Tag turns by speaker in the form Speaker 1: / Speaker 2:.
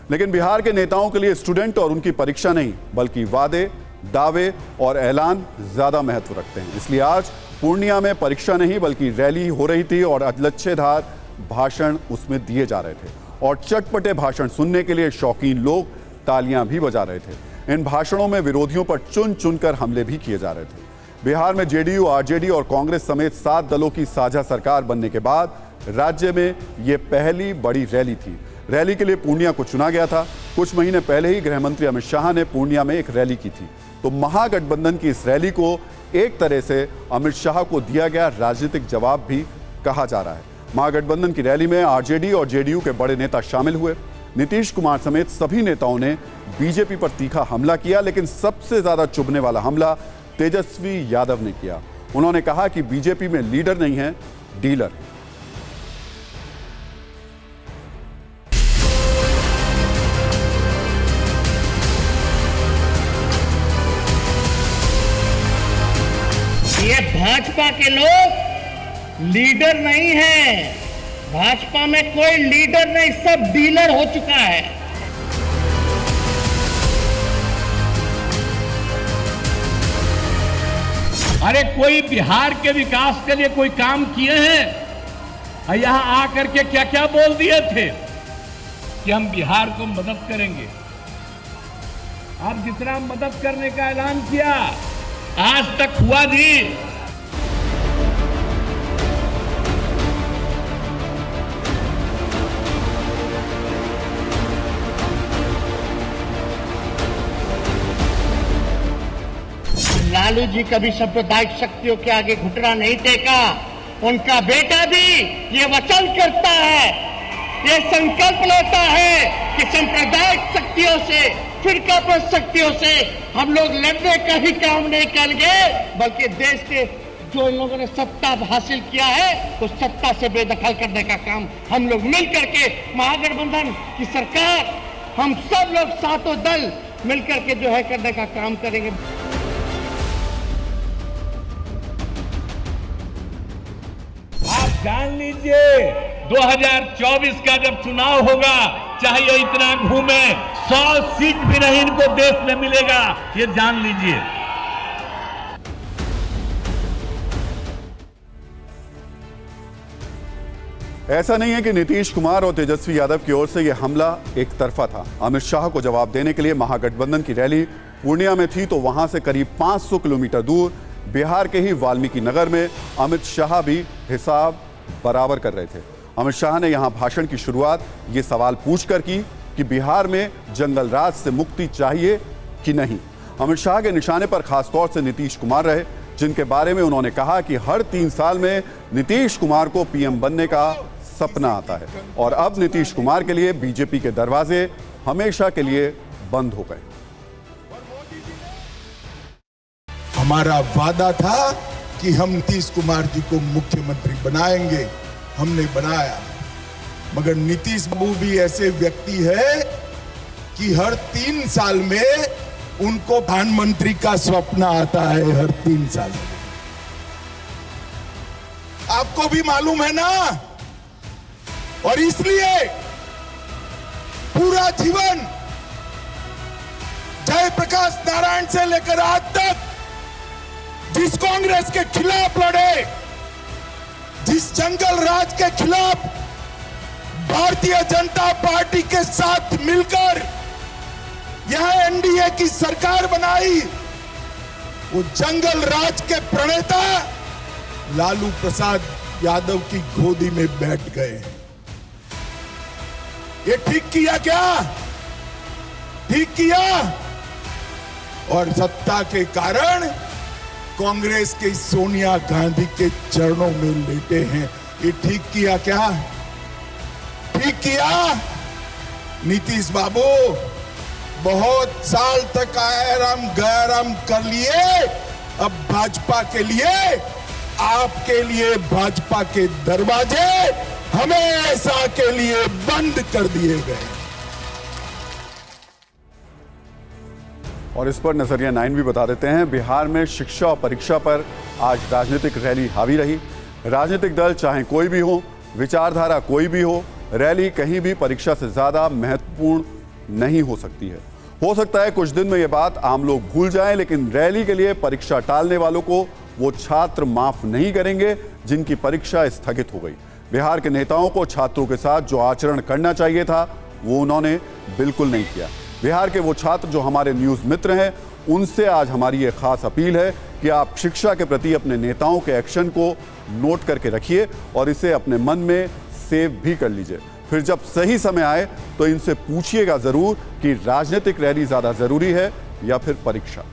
Speaker 1: लेकिन बिहार के नेताओं के लिए स्टूडेंट और उनकी परीक्षा नहीं बल्कि वादे, दावे और ऐलान ज्यादा महत्व रखते हैं। इसलिए आज पूर्णिया में परीक्षा नहीं बल्कि रैली हो रही थी और लच्छेदार भाषण उसमें दिए जा रहे थे और चटपटे भाषण सुनने के लिए शौकीन लोग तालियां भी बजा रहे थे। इन भाषणों में विरोधियों पर चुन चुनकर हमले भी किए जा रहे थे। बिहार में जेडीयू, आरजेडी और कांग्रेस समेत 7 दलों की साझा सरकार बनने के बाद राज्य में यह पहली बड़ी रैली थी। रैली के लिए पूर्णिया को चुना गया था। कुछ महीने पहले ही गृह मंत्री अमित शाह ने पूर्णिया में एक रैली की थी। तो महागठबंधन की इस रैली को एक तरह से अमित शाह को दिया गया राजनीतिक जवाब भी कहा जा रहा है। महागठबंधन की रैली में आरजेडी और जेडीयू के बड़े नेता शामिल हुए। नीतीश कुमार समेत सभी नेताओं ने बीजेपी पर तीखा हमला किया, लेकिन सबसे ज्यादा चुभने वाला हमला तेजस्वी यादव ने किया। उन्होंने कहा कि बीजेपी में लीडर नहीं है, डीलर है।
Speaker 2: ये भाजपा के लोग लीडर नहीं है। भाजपा में कोई लीडर नहीं, सब डीलर हो चुका है।
Speaker 3: अरे कोई बिहार के विकास के लिए कोई काम किए हैं? यहां आकर के क्या क्या बोल दिए थे कि हम बिहार को मदद करेंगे। अब जितना मदद करने का ऐलान किया आज तक हुआ नहीं।
Speaker 2: लालू जी कभी सांप्रदायिक शक्तियों के आगे घुटना नहीं टेका। उनका बेटा भी ये वचन करता है, ये संकल्प लेता है कि सांप्रदायिक शक्तियों से, फिरकापरस्त शक्तियों से हम लोग लड़ने का ही काम नहीं करेंगे, बल्कि देश के जो इन लोगों ने सत्ता हासिल किया है तो सत्ता से बेदखल करने का काम हम लोग मिल करके, महागठबंधन की सरकार, हम सब लोग सातों दल मिलकर के जो है करने का काम करेंगे।
Speaker 3: आप जान लीजिए 2024 का जब चुनाव होगा, चाहे ये इतना घूमे, 100 सीट भी नहीं इनको देश में मिलेगा, ये जान लीजिए।
Speaker 1: ऐसा नहीं है कि नीतीश कुमार और तेजस्वी यादव की ओर से यह हमला एक तरफा था। अमित शाह को जवाब देने के लिए महागठबंधन की रैली पूर्णिया में थी, तो वहां से करीब 500 किलोमीटर दूर बिहार के ही वाल्मीकि नगर में अमित शाह भी हिसाब बराबर कर रहे थे। अमित शाह ने यहां भाषण की शुरुआत ये सवाल पूछकर की कि बिहार में जंगल राज से मुक्ति चाहिए कि नहीं। अमित शाह के निशाने पर खासतौर से नीतीश कुमार रहे, जिनके बारे में उन्होंने कहा कि हर 3 साल में नीतीश कुमार को पीएम बनने का सपना आता है और अब नीतीश कुमार के लिए बीजेपी के दरवाजे हमेशा के लिए बंद हो गए।
Speaker 4: हमारा वादा था कि हम नीतीश कुमार जी को मुख्यमंत्री बनाएंगे, हमने बनाया। मगर नीतीश बाबू भी ऐसे व्यक्ति है कि हर 3 साल में उनको प्रधानमंत्री का सपना आता है, हर 3 साल में। आपको भी मालूम है ना, और इसलिए पूरा जीवन जयप्रकाश नारायण से लेकर आज तक जिस कांग्रेस के खिलाफ लड़े, जिस जंगल राज के खिलाफ भारतीय जनता पार्टी के साथ मिलकर यहां एनडीए की सरकार बनाई, वो जंगल राज के प्रणेता लालू प्रसाद यादव की गोदी में बैठ गए। ये ठीक किया क्या? ठीक किया। और सत्ता के कारण कांग्रेस के सोनिया गांधी के चरणों में लेटे हैं। ये ठीक किया क्या? ठीक किया। नीतीश बाबू बहुत साल तक आराम गैराम कर लिए, अब भाजपा के लिए, आपके लिए भाजपा के दरवाजे हमेशा के लिए बंद कर दिए गए।
Speaker 1: और इस पर नजरिया 9 भी बता देते हैं, बिहार में शिक्षा और परीक्षा पर आज राजनीतिक रैली हावी रही। राजनीतिक दल चाहे कोई भी हो, विचारधारा कोई भी हो, रैली कहीं भी परीक्षा से ज्यादा महत्वपूर्ण नहीं हो सकती है। हो सकता है कुछ दिन में यह बात आम लोग भूल जाएं, लेकिन रैली के लिए परीक्षा टालने वालों को वो छात्र माफ नहीं करेंगे जिनकी परीक्षा स्थगित हो गई। बिहार के नेताओं को छात्रों के साथ जो आचरण करना चाहिए था वो उन्होंने बिल्कुल नहीं किया। बिहार के वो छात्र जो हमारे न्यूज़ मित्र हैं, उनसे आज हमारी ये खास अपील है कि आप शिक्षा के प्रति अपने नेताओं के एक्शन को नोट करके रखिए और इसे अपने मन में सेव भी कर लीजिए। फिर जब सही समय आए तो इनसे पूछिएगा जरूर कि राजनीतिक रैली ज्यादा जरूरी है या फिर परीक्षा।